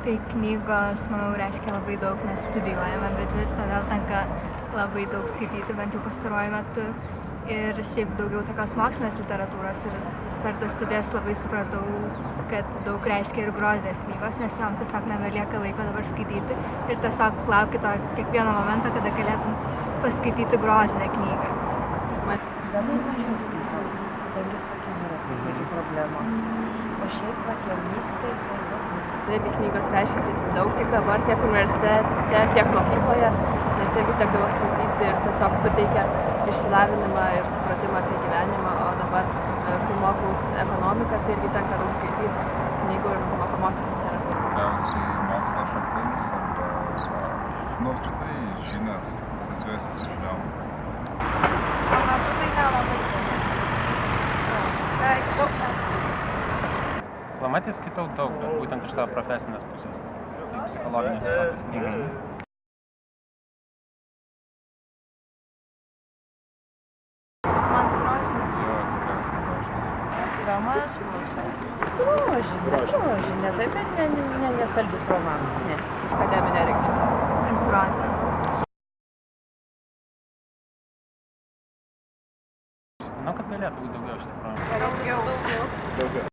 Tai knygos, manau, reiškia labai daug, nes studijuojame abidvi, todėl tenka labai daug skaityti, bent jau pastaruoju metu. Ir šiaip daugiau tokios mokslinės literatūros ir per tas studijas labai supratau, kad daug reiškia ir grožinės knygos, nes jom tiesiog nebelieka laiko dabar skaityti ir tiesiog lauki to kiekvieno momento, kada galėtum paskaityti grožinę knygą. Dabar mažiau skaitau, kadangi su akimi yra truputį problemos. O šiaip, jaunystėje, tai irgi knygos reiškia daug tik dabar, tiek universitete, tiek mokykloje, nes irgi tekdavo skaityti ir tiesiog suteikia išsilavinimą ir supratimą apie gyvenimą, o dabar, kai mokaus ekonomiką, tai irgi tenka daug skaityti knygų ir mokomosios literatūros. Tikriausiai mokslo šaltinis arba, apskritai žinios asocijuojasi su žiniom. Šiuo metu tai nelabai. Beveik viskas. Aplamai skaitau daug, bet būtent iš savo profesinės pusės, tai psichologinės visokios knygos. Man tai grožinės. Jo, tikriausiai grožinės. Romanas. grožinė, taip, bet nesaldžius romanas, ne. Akademinė rinkčiausi. Tai su grožinė. Manau, kad galėtų būti daugiau iš tikrųjų. Daugiau. Daugiau.